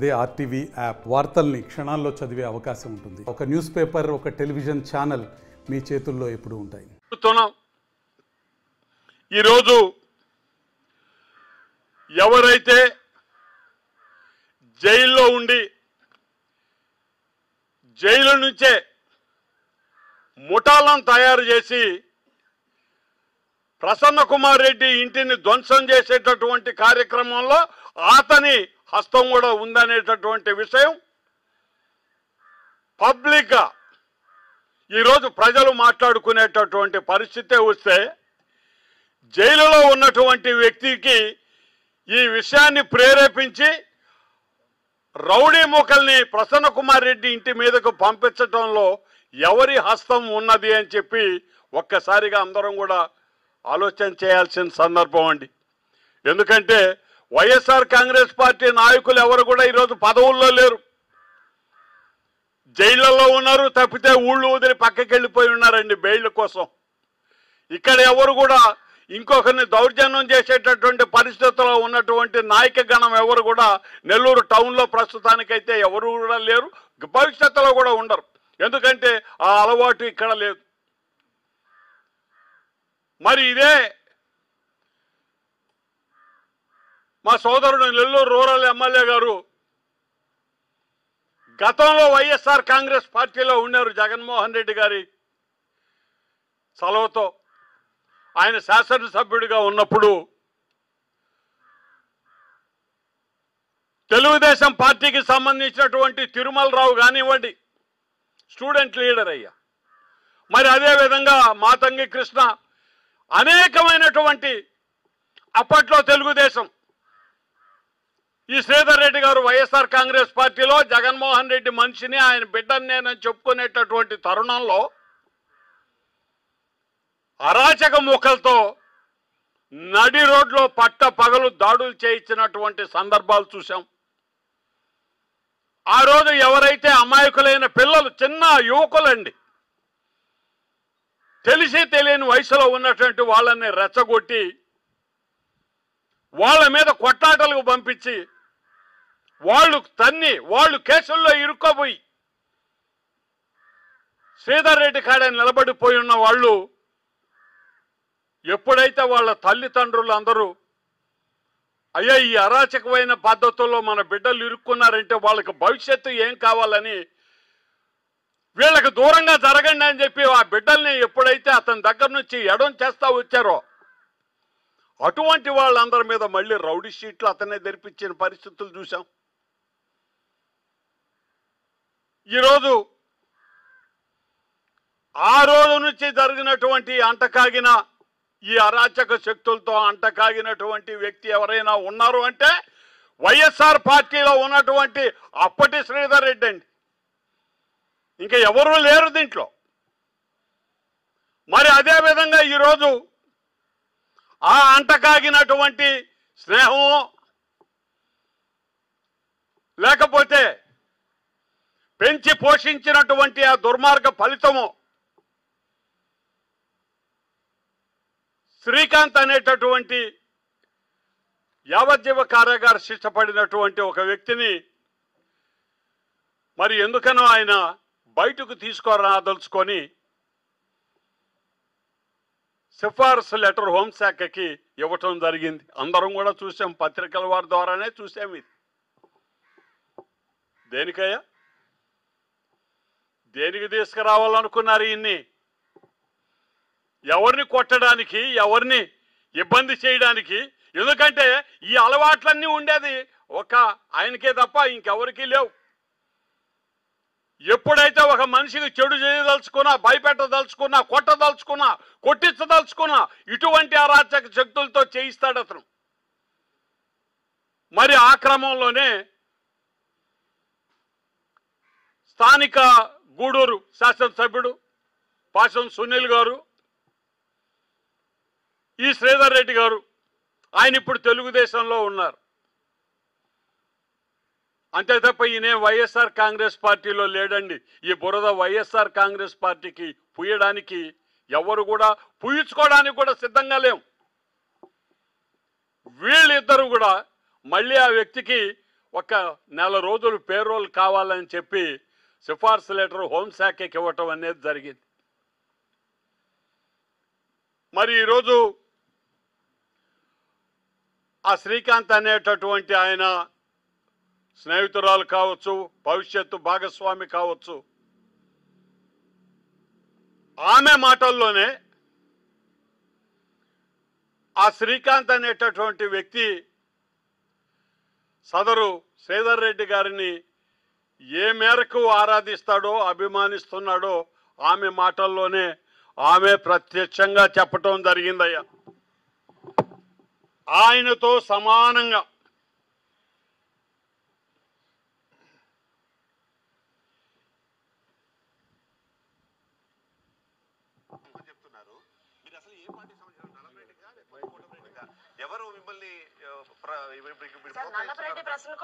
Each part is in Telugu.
అదే ఆర్టీవీ యాప్ వార్తల్ని క్షణాల్లో చదివే అవకాశం ఉంటుంది. ఒక న్యూస్ పేపర్, ఒక టెలివిజన్ ఛానల్ మీ చేతుల్లో ఎప్పుడూ ఉంటాయి. ఈరోజు ఎవరైతే జైల్లో ఉండి జైలు నుంచే ముఠాలను తయారు చేసి ప్రసన్న కుమార్ రెడ్డి ఇంటిని ధ్వంసం చేసేటటువంటి కార్యక్రమంలో అతని హస్తం కూడా ఉందనేటటువంటి విషయం పబ్లిక్గా ఈరోజు ప్రజలు మాట్లాడుకునేటటువంటి పరిస్థితే వస్తే, జైలులో ఉన్నటువంటి వ్యక్తికి ఈ విషయాన్ని ప్రేరేపించి రౌడీ మూకల్ని ప్రసన్న కుమార్ రెడ్డి ఇంటి మీదకు పంపించడంలో ఎవరి హస్తం ఉన్నది అని చెప్పి ఒక్కసారిగా అందరం కూడా ఆలోచన చేయాల్సిన సందర్భం అండి. ఎందుకంటే వైఎస్ఆర్ కాంగ్రెస్ పార్టీ నాయకులు ఎవరు కూడా ఈరోజు పదవుల్లో లేరు, జైళ్లలో ఉన్నారు. తప్పితే ఊళ్ళు వదిలి పక్కకి వెళ్ళిపోయి ఉన్నారండి బెయిల్ కోసం. ఇక్కడ ఎవరు కూడా ఇంకొకరిని దౌర్జన్యం చేసేటటువంటి పరిస్థితుల్లో ఉన్నటువంటి నాయక గణం ఎవరు కూడా నెల్లూరు టౌన్లో ప్రస్తుతానికైతే ఎవరు కూడా లేరు, భవిష్యత్తులో కూడా ఉండరు. ఎందుకంటే ఆ అలవాటు ఇక్కడ లేదు. మరి ఇదే మా సోదరుడు నెల్లూరు రూరల్ ఎమ్మెల్యే గారు గతంలో వైఎస్ఆర్ కాంగ్రెస్ పార్టీలో ఉన్నారు. జగన్మోహన్ రెడ్డి గారి సెలవుతో ఆయన శాసనసభ్యుడిగా ఉన్నప్పుడు తెలుగుదేశం పార్టీకి సంబంధించినటువంటి తిరుమలరావు కానివ్వండి, స్టూడెంట్ లీడర్ అయ్యా. మరి అదేవిధంగా మాతంగి కృష్ణ, అనేకమైనటువంటి అప్పట్లో తెలుగుదేశం, ఈ శ్రీధర్ రెడ్డి గారు వైఎస్ఆర్ కాంగ్రెస్ పార్టీలో జగన్మోహన్ రెడ్డి మనిషిని, ఆయన బిడ్డని నేనని చెప్పుకునేటటువంటి తరుణంలో అరాచక మూకలతో నడి రోడ్లో పట్ట పగలు దాడులు చేయించినటువంటి సందర్భాలు చూసాం. ఆ రోజు ఎవరైతే అమాయకులైన పిల్లలు, చిన్న యువకులండి, తెలిసి తెలియని వయసులో ఉన్నటువంటి వాళ్ళని రెచ్చగొట్టి వాళ్ళ మీద కొట్లాటలకు పంపించి వాళ్ళు తన్ని వాళ్ళు కేసుల్లో ఇరుక్కోబోయి శ్రీధర్ రెడ్డి కాడ నిలబడిపోయి ఉన్న వాళ్ళు ఎప్పుడైతే వాళ్ళ తల్లిదండ్రులు అందరూ అయ్యా ఈ అరాచకమైన పద్ధతుల్లో మన బిడ్డలు ఇరుక్కున్నారంటే వాళ్ళకి భవిష్యత్తు ఏం కావాలని వీళ్ళకి దూరంగా జరగండి అని చెప్పి ఆ బిడ్డల్ని ఎప్పుడైతే అతని దగ్గర నుంచి ఎడం చేస్తా వచ్చారో అటువంటి వాళ్ళందరి మీద మళ్ళీ రౌడీ షీట్లు అతనే తెరిపించిన పరిస్థితులు చూసాం. ఈరోజు ఆ రోజు నుంచి జరిగినటువంటి అంటకాగిన ఈ అరాచక శక్తులతో అంటకాగినటువంటి వ్యక్తి ఎవరైనా ఉన్నారు అంటే వైఎస్ఆర్ పార్టీలో ఉన్నటువంటి అప్పటి శ్రీధర్ రెడ్డి అండి. ఇంకా ఎవరూ లేరు దీంట్లో. మరి అదేవిధంగా ఈరోజు ఆ అంటకాగినటువంటి స్నేహము లేకపోతే పెంచి పోషించినటువంటి ఆ దుర్మార్గ ఫలితము శ్రీకాంత్ అనేటటువంటి యావజ్జీవ కారాగార శిక్ష పడినటువంటి ఒక వ్యక్తిని మరి ఎందుకనో ఆయన బయటకు తీసుకురాదలుచుకొని సిఫార్సు లెటర్ హోంశాఖకి ఇవ్వటం జరిగింది. అందరం కూడా చూసాం, పత్రికల వారి ద్వారానే చూసాం. ఇది దేనికయ్యా, దేనికి తీసుకురావాలనుకున్నారు? ఇన్ని ఎవరిని కొట్టడానికి, ఎవరిని ఇబ్బంది చేయడానికి? ఎందుకంటే ఈ అలవాట్లన్నీ ఉండేది ఒక ఆయనకే తప్ప ఇంకెవరికీ లేవు. ఎప్పుడైతే ఒక మనిషికి చెడు చేయదలుచుకున్నా, భయపెట్టదలుచుకున్నా, కొట్టదలుచుకున్నా, కొట్టించదలుచుకున్నా ఇటువంటి అరాచక శక్తులతో చేయిస్తాడు అతను. మరి ఆ క్రమంలోనే స్థానిక గూడూరు శాసనసభ్యుడు పాసం సునీల్ గారు, ఈ శ్రీధర్ రెడ్డి గారు, ఆయన ఇప్పుడు తెలుగుదేశంలో ఉన్నారు. అంతే తప్ప ఈయన వైఎస్ఆర్ కాంగ్రెస్ పార్టీలో లేడండి. ఈ బురద వైఎస్ఆర్ కాంగ్రెస్ పార్టీకి పుయ్యడానికి ఎవరు కూడా పుయ్యించుకోవడానికి కూడా సిద్ధంగా లేవు. వీళ్ళిద్దరూ కూడా మళ్ళీ ఆ వ్యక్తికి ఒక నెల రోజులు పేరోల్ కావాలని చెప్పి సిఫార్సు లెటర్ హోంశాఖకి ఇవ్వటం అనేది జరిగింది. మరి ఈరోజు ఆ శ్రీకాంత్ అనేటటువంటి ఆయన స్నేహితురాలు కావచ్చు, భవిష్యత్తు భాగస్వామి కావచ్చు, ఆమె మాటల్లోనే ఆ శ్రీకాంత్ అనేటటువంటి వ్యక్తి సదరు శ్రీధర్ రెడ్డి గారిని ఏ మేరకు ఆరాధిస్తాడో, అభిమానిస్తున్నాడో ఆమె మాటల్లోనే ఆమె ప్రత్యక్షంగా చెప్పటం జరిగిందయ్యా. ఆయనతో సమానంగా ఎవరు మిమ్మల్ని నల్లపరెడ్డి ప్రసన్న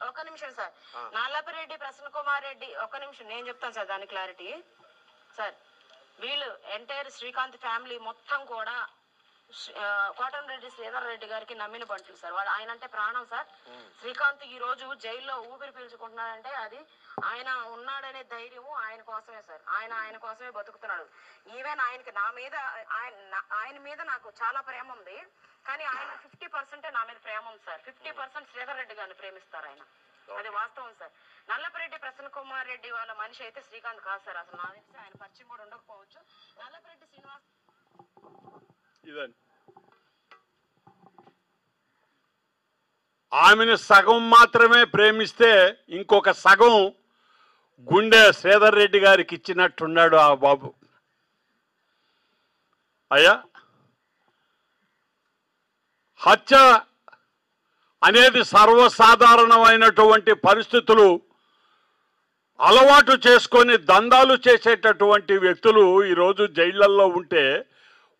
ఒక నిమిషం సార్, నల్లపరెడ్డి ప్రసన్న కుమార్ రెడ్డి ఒక నిమిషం నేను చెప్తాను సార్ దాని క్లారిటీ సార్. వీళ్ళు ఎంటైర్ శ్రీకాంత్ ఫ్యామిలీ మొత్తం కూడా కోటంరెడ్డి శ్రీధర్ రెడ్డి గారికి నమ్మిన బంటులు సార్. వాళ్ళు ఆయన అంటే ప్రాణం సార్. శ్రీకాంత్ ఈ రోజు జైల్లో ఊపిరి పీల్చుకుంటున్నాడంటే అది ఆయన ఉన్నాడనే ధైర్యము ఆయన కోసమే సార్. ఆయన కోసమే బతుకుతున్నాడు. ఈవెన్ ఆయనకి నా మీద ఆయన మీద నాకు చాలా ప్రేమ ఉంది, కానీ ఆయన 50% నా మీద ప్రేమ ఉంది సార్. 50% శ్రీధర్ రెడ్డి గారిని ప్రేమిస్తారు ఆయన, అది వాస్తవం సార్. నల్లపరెడ్డి ప్రసన్న కుమార్ రెడ్డి వాళ్ళ మనిషి అయితే శ్రీకాంత్ కాదు సార్. అసలు నా తెలిసి ఆయన పరిచయం కూడా ఉండకపోవచ్చు. నల్లపరెడ్డి శ్రీనివాస్ ఇదండి. ఆమెను సగం మాత్రమే ప్రేమిస్తే ఇంకొక సగం గుండె శ్రీధర్ రెడ్డి గారికి ఇచ్చినట్టున్నాడు ఆ బాబు. అయ్యా, హత్య అనేది సర్వసాధారణమైనటువంటి పరిస్థితులు అలవాటు చేసుకొని దందాలు చేసేటటువంటి వ్యక్తులు ఈరోజు జైళ్లలో ఉంటే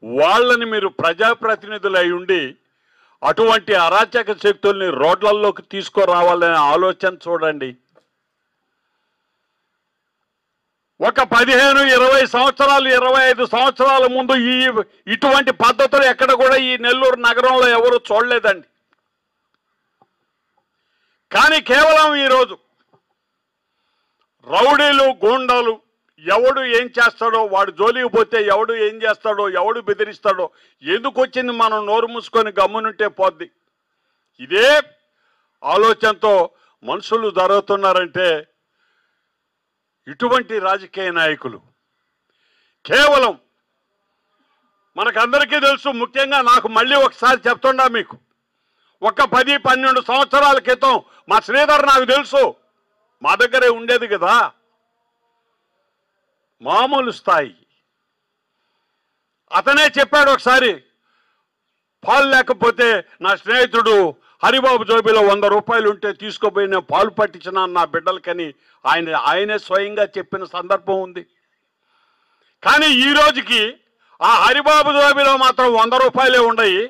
వాళ్ళని మీరు ప్రజాప్రతినిధులై ఉండి అటువంటి అరాచక శక్తుల్ని రోడ్లలోకి తీసుకురావాలనే ఆలోచన చూడండి. ఒక 15, 20 సంవత్సరాలు 25 సంవత్సరాల ముందు ఇటువంటి పద్ధతులు ఎక్కడ కూడా ఈ నెల్లూరు నగరంలో ఎవరు చూడలేదండి. కానీ కేవలం ఈరోజు రౌడీలు, గూండాలు ఎవడు ఏం చేస్తాడో, వాడు జోలికి పోతే ఎవడు ఏం చేస్తాడో, ఎవడు బెదిరిస్తాడో, ఎందుకు వచ్చింది మనం నోరు మూసుకొని గమ్మునుంటే పోద్ది. ఇదే ఆలోచనతో మనుషులు జరుగుతున్నారంటే ఇటువంటి రాజకీయ నాయకులు కేవలం మనకందరికీ తెలుసు. ముఖ్యంగా నాకు మళ్ళీ ఒకసారి చెప్తున్నా మీకు, ఒక 10-12 సంవత్సరాల క్రితం మా శ్రీధర్ నాకు తెలుసు, మా దగ్గరే ఉండేది కదా. మామూలు స్థాయి. అతనే చెప్పాడు ఒకసారి, పాలు లేకపోతే నా స్నేహితుడు హరిబాబు జోబిలో 100 రూపాయలు ఉంటే తీసుకుపోయి నేను పాలు పట్టించిన నా బిడ్డలకని ఆయనే స్వయంగా చెప్పిన సందర్భం ఉంది. కానీ ఈ రోజుకి ఆ హరిబాబు జోబిలో మాత్రం 100 రూపాయలే ఉండయి.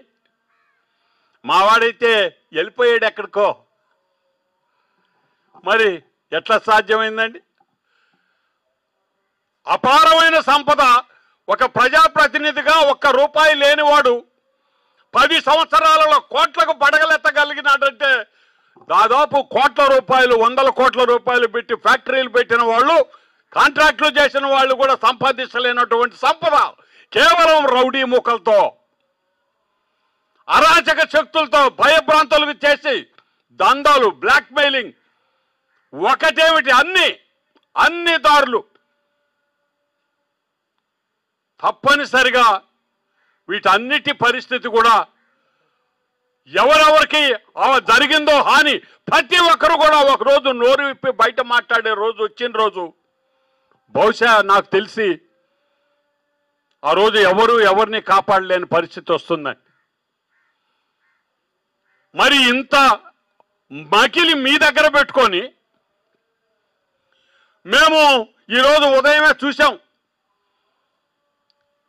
మావాడైతే వెళ్ళిపోయాడు ఎక్కడికో. మరి ఎట్లా సాధ్యమైందండి? అపారమైన సంపద ఒక ప్రజాప్రతినిధిగా 1 రూపాయి లేనివాడు 10 సంవత్సరాలలో కోట్లకు పడగలెత్తగలిగినాడంటే దాదాపు కోట్ల రూపాయలు, 100 కోట్ల రూపాయలు పెట్టి ఫ్యాక్టరీలు పెట్టిన వాళ్ళు, కాంట్రాక్టులు చేసిన వాళ్ళు కూడా సంపాదించలేనటువంటి సంపద కేవలం రౌడీ మూకలతో, అరాచక శక్తులతో భయభ్రాంతులకు చేసి దందాలు, బ్లాక్మెయిలింగ్, ఒకటేమిటి అన్ని దారులు తప్పనిసరిగా వీటన్నిటి పరిస్థితి కూడా ఎవరెవరికి జరిగిందో హాని ప్రతి ఒక్కరు కూడా ఒకరోజు నోరు విప్పి బయట మాట్లాడే రోజు వచ్చిన రోజు బహుశా నాకు తెలిసి ఆ రోజు ఎవరిని కాపాడలేని పరిస్థితి వస్తుందండి. మరి ఇంత మకిలి మీ దగ్గర పెట్టుకొని మేము ఈరోజు ఉదయమే చూసాం,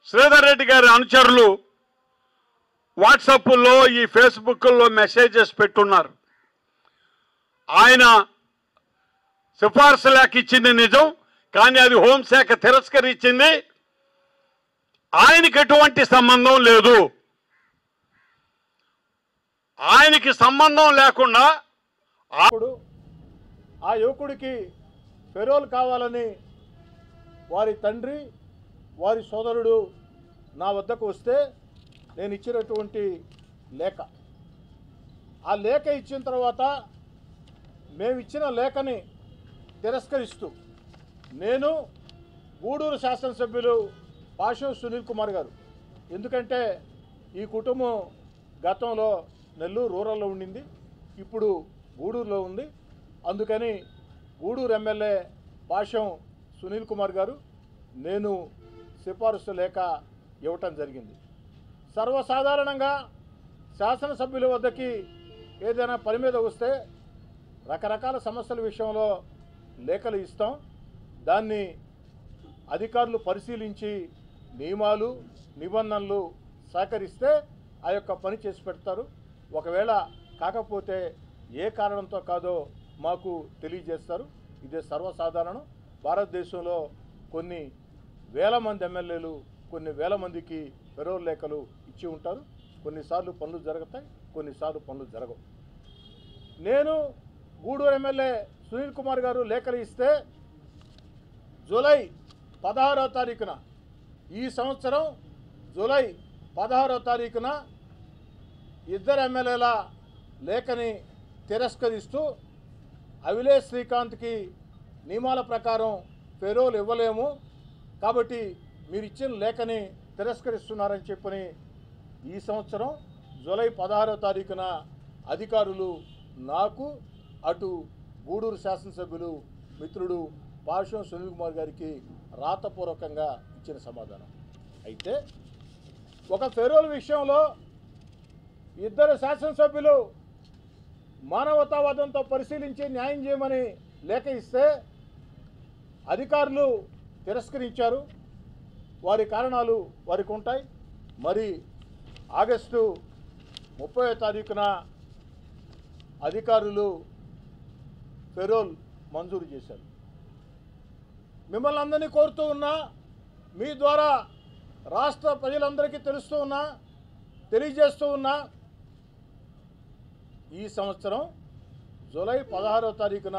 శ్రీధర్ రెడ్డి గారి అనుచరులు వాట్సాప్లో, ఈ ఫేస్బుక్లో మెసేజెస్ పెట్టున్నారు. ఆయన సిఫార్సు లేఖ ఇచ్చింది నిజం, కానీ అది హోంశాఖ తిరస్కరించింది. ఆయనకి ఎటువంటి సంబంధం లేదు. ఆయనకి సంబంధం లేకుండా అప్పుడు ఆ యువకుడికి ఫెరోల్ కావాలని వారి తండ్రి వారి సోదరుడు నా వద్దకు వస్తే నేను ఇచ్చినటువంటి లేఖ, ఆ లేఖ ఇచ్చిన తర్వాత మేము ఇచ్చిన లేఖని తిరస్కరిస్తూ నేను గూడూరు శాసనసభ్యులు పాషం సునీల్ కుమార్ గారు, ఎందుకంటే ఈ కుటుంబం గతంలో నెల్లూరు రూరల్లో ఉండింది, ఇప్పుడు గూడూరులో ఉంది, అందుకని గూడూరు ఎమ్మెల్యే పాషం సునీల్ కుమార్ గారు నేను సిఫారసు లేఖ ఇవ్వటం జరిగింది. సర్వసాధారణంగా శాసనసభ్యుల వద్దకి ఏదైనా పని మీద వస్తే రకరకాల సమస్యల విషయంలో లేఖలు ఇస్తాం, దాన్ని అధికారులు పరిశీలించి నియమాలు నిబంధనలు సహకరిస్తే ఆ యొక్క పని చేసి పెడతారు. ఒకవేళ కాకపోతే ఏ కారణంతో కాదో మాకు తెలియజేస్తారు. ఇదే సర్వసాధారణం. భారతదేశంలో కొన్ని వేల మంది ఎమ్మెల్యేలు కొన్ని వేల మందికి ఫెరోల్ లేఖలు ఇచ్చి ఉంటారు. కొన్నిసార్లు పనులు జరుగుతాయి, కొన్నిసార్లు పనులు జరగవు. నేను గూడూరు ఎమ్మెల్యే సునీల్ కుమార్ గారు లేఖలు ఇస్తే జూలై 16వ తారీఖున ఈ సంవత్సరం జూలై 16వ తారీఖున ఇద్దరు ఎమ్మెల్యేల లేఖని తిరస్కరిస్తూ అవిలేష్ శ్రీకాంత్కి నియమాల ప్రకారం ఫెరోల్ ఇవ్వలేము కాబట్టి మీరు ఇచ్చిన లేఖని తిరస్కరిస్తున్నారని చెప్పని ఈ సంవత్సరం జూలై 16వ తారీఖున అధికారులు నాకు అటు గూడూరు శాసనసభ్యులు మిత్రుడు పాషం సునీల్ కుమార్ గారికి రాతపూర్వకంగా ఇచ్చిన సమాధానం. అయితే ఒక ఫెరోల్ విషయంలో ఇద్దరు శాసనసభ్యులు మానవతావాదంతో పరిశీలించి న్యాయం చేయమని లేఖ ఇస్తే అధికారులు తిరస్కరించారు. వారి కారణాలు వారికి ఉంటాయి. మరి ఆగస్టు 30వ తారీఖున అధికారులు ఫెరోల్ మంజూరు చేశారు. మిమ్మల్ని అందరినీ కోరుతూ ఉన్నా, మీ ద్వారా రాష్ట్ర ప్రజలందరికీ తెలుస్తూ ఉన్నా, తెలియజేస్తూ ఉన్నా, ఈ సంవత్సరం జూలై 16వ తారీఖున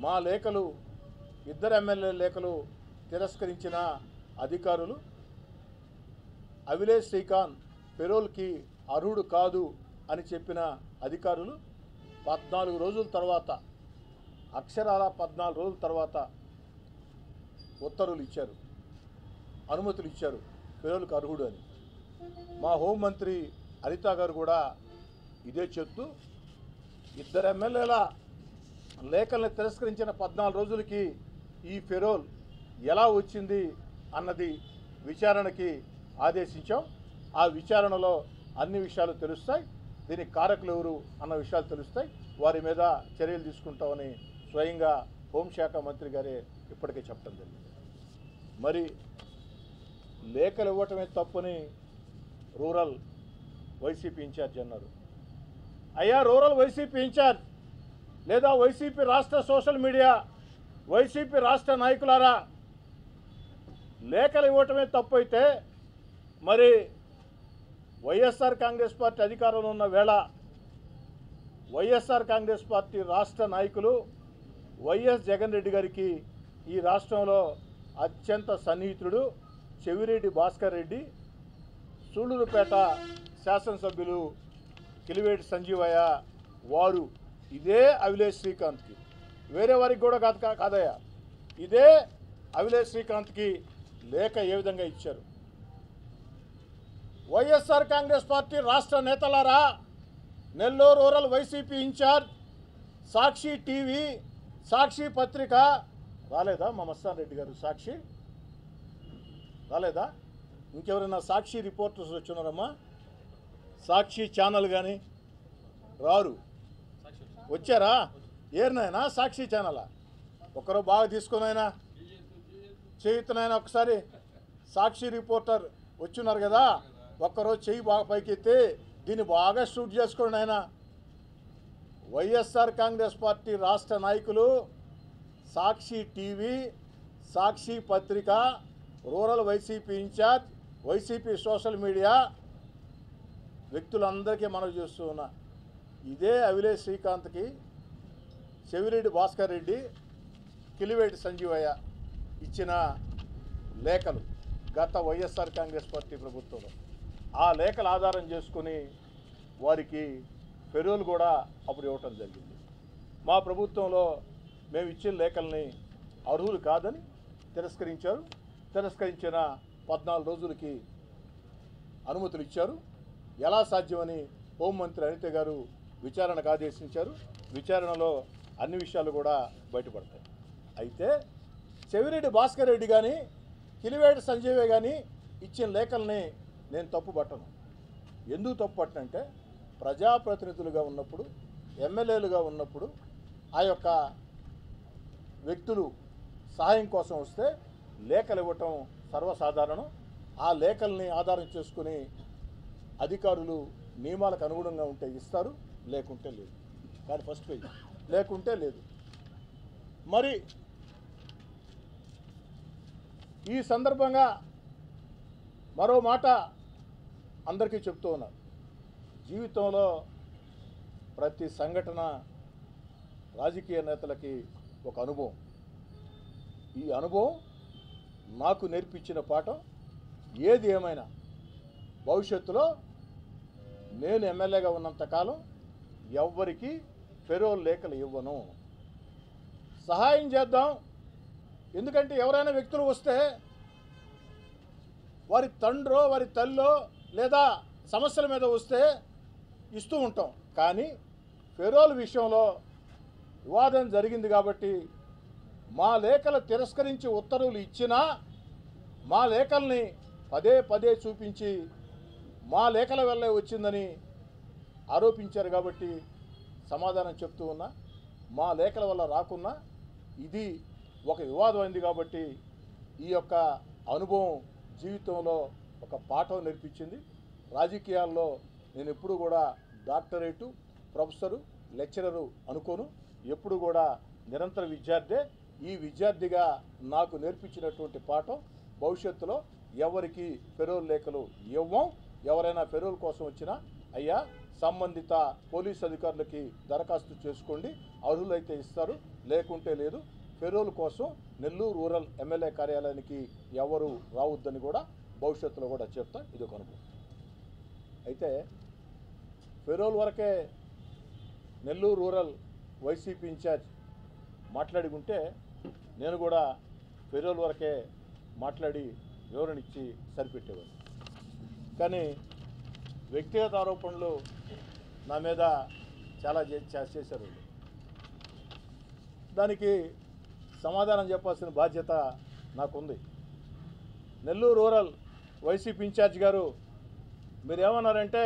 మా లేఖలు ఇద్దరు ఎమ్మెల్యే లేఖలు తిరస్కరించిన అధికారులు అవిలేష్ శ్రీకాంత్ ఫెరోల్కి అర్హుడు కాదు అని చెప్పిన అధికారులు 14 రోజుల తర్వాత, అక్షరాల 14 రోజుల తర్వాత ఉత్తర్వులు ఇచ్చారు, అనుమతులు ఇచ్చారు ఫెరోల్కి అర్హుడు అని. మా హోంమంత్రి హరిత గారు కూడా ఇదే చెప్తూ ఇద్దరు ఎమ్మెల్యేల లేఖల్ని తిరస్కరించిన 14 రోజులకి ఈ ఫెరోల్ ఎలా వచ్చింది అన్నది విచారణకి ఆదేశించాం. ఆ విచారణలో అన్ని విషయాలు తెలుస్తాయి, దీనికి కారకులు ఎవరు అన్న విషయాలు తెలుస్తాయి, వారి మీద చర్యలు తీసుకుంటామని స్వయంగా హోంశాఖ మంత్రి గారే ఇప్పటికే చెప్పడం జరిగింది. మరి లేఖలు ఇవ్వటమే తప్పని రూరల్ వైసీపీ ఇన్ఛార్జ్ అన్నారు. అయ్యా, రూరల్ వైసీపీ ఇన్ఛార్జ్ లేదా వైసీపీ రాష్ట్ర సోషల్ మీడియా వైసీపీ రాష్ట్ర నాయకులారా, లేఖలు ఇవ్వటమే తప్పు అయితే మరి వైఎస్ఆర్ కాంగ్రెస్ పార్టీ అధికారంలో ఉన్న వేళ వైఎస్ఆర్ కాంగ్రెస్ పార్టీ రాష్ట్ర నాయకులు వైఎస్ జగన్ రెడ్డి గారికి ఈ రాష్ట్రంలో అత్యంత సన్నిహితుడు చెవిరెడ్డి భాస్కర్ రెడ్డి, సూళ్లూరుపేట శాసనసభ్యులు కిలివేటి సంజీవయ్య, వారు ఇదే అవిలేష్ శ్రీకాంత్కి, వేరే వారికి కూడా కాదయ్యా, ఇదే అవిలేష్ శ్రీకాంత్కి లేఖ ఏ విధంగా ఇచ్చారు. వైఎస్ఆర్ కాంగ్రెస్ పార్టీ రాష్ట్ర నేతలారా, నెల్లూరు రూరల్ వైసీపీ ఇన్ఛార్జ్, సాక్షి టీవీ, సాక్షి పత్రిక రాలేదా? మా మస్తాన్ రెడ్డి గారు సాక్షి రాలేదా? ఇంకెవరైనా సాక్షి రిపోర్టర్స్ వచ్చినారమ్మా? సాక్షి ఛానల్ కానీ రారు, వచ్చారా? ఏరినైనా సాక్షి ఛానల్ ఒకరు బాగా తీసుకునైనా చేయుతునైనా ఒకసారి సాక్షి రిపోర్టర్ వచ్చున్నారు కదా, ఒక్కరోజు చెయ్యి బాగా పైకెత్తి దీన్ని బాగా షూట్ చేసుకోండి ఆయన. వైఎస్ఆర్ కాంగ్రెస్ పార్టీ రాష్ట్ర నాయకులు, సాక్షి టీవీ, సాక్షి పత్రిక, rural YCP incharge, YCP social media వ్యక్తులందరికీ మనవి చేస్తూ ఉన్నా, ఇదే అవిలేష్ శ్రీకాంత్కి చెవిరెడ్డి భాస్కర్ రెడ్డి, కిలివేటి సంజీవయ్య ఇచ్చిన లేఖలు గత వైఎస్ఆర్ కాంగ్రెస్ పార్టీ ప్రభుత్వంలో, ఆ లేఖలు ఆధారం చేసుకుని వారికి ఫెరోల్ కూడా అప్పుడు ఇవ్వటం జరిగింది. మా ప్రభుత్వంలో మేము ఇచ్చిన లేఖల్ని అర్హులు కాదని తిరస్కరించారు. తిరస్కరించిన 14 రోజులకి అనుమతులు ఇచ్చారు. ఎలా సాధ్యమని హోంమంత్రి అనిత గారు విచారణకు ఆదేశించారు. విచారణలో అన్ని విషయాలు కూడా బయటపడతాయి. అయితే చెవిరెడ్డి భాస్కర్ రెడ్డి కానీ కిలివేటి సంజీవే కానీ ఇచ్చిన లేఖల్ని నేను తప్పు పట్టను. ఎందుకు తప్పు పట్టనంటే ప్రజాప్రతినిధులుగా ఉన్నప్పుడు, ఎమ్మెల్యేలుగా ఉన్నప్పుడు ఆ యొక్క వ్యక్తులు సహాయం కోసం వస్తే లేఖలు ఇవ్వటం సర్వసాధారణం. ఆ లేఖల్ని ఆధారం చేసుకుని అధికారులు నియమాలకు అనుగుణంగా ఉంటే ఇస్తారు, లేకుంటే లేదు. కానీ ఫస్ట్ పేజ్ లేకుంటే లేదు. మరి ఈ సందర్భంగా మరో మాట అందరికీ చెప్తూ ఉన్నారు. జీవితంలో ప్రతి సంఘటన రాజకీయ నేతలకి ఒక అనుభవం. ఈ అనుభవం నాకు నేర్పించిన పాఠం ఏది ఏమైనా భవిష్యత్తులో నేను ఎమ్మెల్యేగా ఉన్నంతకాలం ఎవ్వరికి ఫెరోల్ లేఖలు ఇవ్వను. సహాయం చేద్దాం. ఎందుకంటే ఎవరైనా వ్యక్తులు వస్తే వారి తండ్రో వారి తల్లో లేదా సమస్యల మీద వస్తే ఇస్తూ ఉంటాం. కానీ ఫెరోల్ విషయంలో వివాదం జరిగింది కాబట్టి మా లేఖలు తిరస్కరించి ఉత్తర్వులు ఇచ్చినా మా లేఖల్ని పదే పదే చూపించి మా లేఖల వల్లే వచ్చిందని ఆరోపించారు కాబట్టి సమాధానం చెప్తూ ఉన్నా. మా లేఖల వల్ల రాకున్నా ఇది ఒక వివాదం అయింది కాబట్టి ఈ యొక్క అనుభవం జీవితంలో ఒక పాఠం నేర్పించింది. రాజకీయాల్లో నేను ఎప్పుడు కూడా డాక్టరేటు, ప్రొఫెసరు, లెక్చరరు అనుకోను. ఎప్పుడు కూడా నిరంతర విద్యార్థే. ఈ విద్యార్థిగా నాకు నేర్పించినటువంటి పాఠం భవిష్యత్తులో ఎవరికి ఫెరోల్ లేఖలు ఇవ్వం. ఎవరైనా ఫెరోల్ కోసం వచ్చినా అయ్యా సంబంధిత పోలీస్ అధికారులకి దరఖాస్తు చేసుకోండి, అర్హులైతే ఇస్తారు, లేకుంటే లేదు. ఫెరోల్ కోసం నెల్లూరు రూరల్ ఎమ్మెల్యే కార్యాలయానికి ఎవరు రావద్దని కూడా భవిష్యత్తులో కూడా చెప్తా. ఇది ఒక అనుభవం. అయితే ఫెరోల్ వరకే నెల్లూరు రూరల్ వైసీపీ ఇన్ఛార్జ్ మాట్లాడుకుంటే నేను కూడా ఫెరోల్ వరకే మాట్లాడి వివరణ ఇచ్చి సరిపెట్టేవాడు. కానీ వ్యక్తిగత ఆరోపణలు నా మీద చాలా చేశారు. దానికి సమాధానం చెప్పాల్సిన బాధ్యత నాకుంది. నెల్లూరు రూరల్ వైసీపీ ఇన్ఛార్జ్ గారు మీరేమన్నారంటే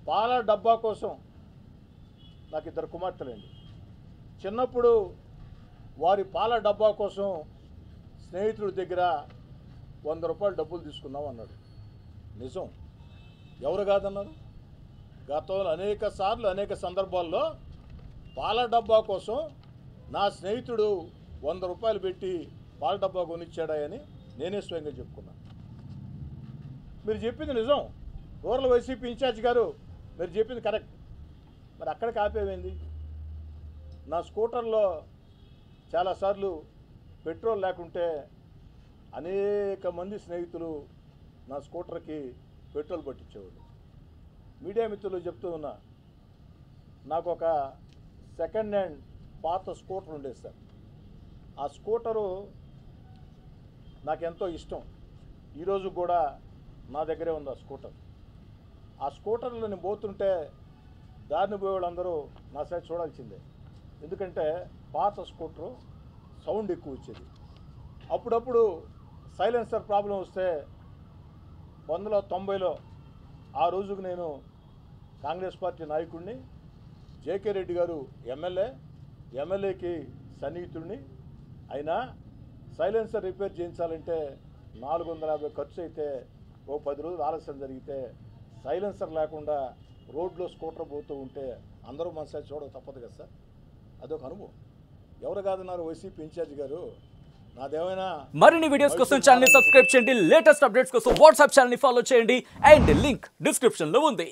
పాల డబ్బా కోసం, నాకు 2 కుమార్తెలండి, చిన్నప్పుడు వారి పాల డబ్బా కోసం స్నేహితుడి దగ్గర 100 రూపాయలు డబ్బులు తీసుకున్నాం అన్నాడు. నిజం. ఎవరు కాదన్నారు? గతంలో అనేక సార్లు అనేక సందర్భాల్లో పాల డబ్బా కోసం నా స్నేహితుడు 100 రూపాయలు పెట్టి పాల డబ్బా కొనిచ్చాడని నేనే స్వయంగా చెప్పుకున్నాను. మీరు చెప్పింది నిజం. రూరల్ వైసీపీ ఇన్ఛార్జ్ గారు మీరు చెప్పింది కరెక్ట్. మరి అక్కడికి ఆపేమైంది? నా స్కూటర్లో చాలాసార్లు పెట్రోల్ లేకుంటే అనేక మంది స్నేహితులు నా స్కూటర్కి పెట్రోల్ పట్టించేవాళ్ళు. మీడియా మిత్రులు చెప్తూ ఉన్నా, నాకు ఒక సెకండ్ హ్యాండ్ పాత స్కూటర్ ఉండేది సార్. ఆ స్కూటరు నాకెంతో ఇష్టం. ఈరోజు కూడా నా దగ్గరే ఉంది ఆ స్కూటర్. ఆ స్కూటర్లో నేను పోతుంటే దారిని పోయే వాళ్ళందరూ నా సైడ్ చూడాల్సిందే. ఎందుకంటే పాత స్కూటరు సౌండ్ ఎక్కువ వచ్చేది. అప్పుడప్పుడు సైలెన్సర్ ప్రాబ్లం వస్తే 1990లో ఆ రోజుకు నేను కాంగ్రెస్ పార్టీ నాయకుడిని, జేకే రెడ్డి గారు ఎమ్మెల్యేకి సన్నిహితుడిని. అయినా సైలెన్సర్ రిపేర్ చేయించాలంటే 450 ఖర్చు అయితే, ఓ 10 రోజులు ఆలస్యం జరిగితే సైలెన్సర్ లేకుండా రోడ్లో స్కూటర్ పోతూ ఉంటే అందరూ మన సైడ్ చూడక తప్పదు కదా సార్. అదొక అనుభవం. ఎవరు కాదన్నారు వైసీపీ ఇన్ఛార్జ్ గారు? నాదేమైనా మరిన్ని వీడియోస్ కోసం ఛానల్ ని సబ్స్క్రైబ్ చేయండి. లేటెస్ట్ అప్డేట్స్ కోసం వాట్సాప్ ఛానల్ ని ఫాలో చేయండి. అండ్ లింక్ డిస్క్రిప్షన్ లో ఉంది.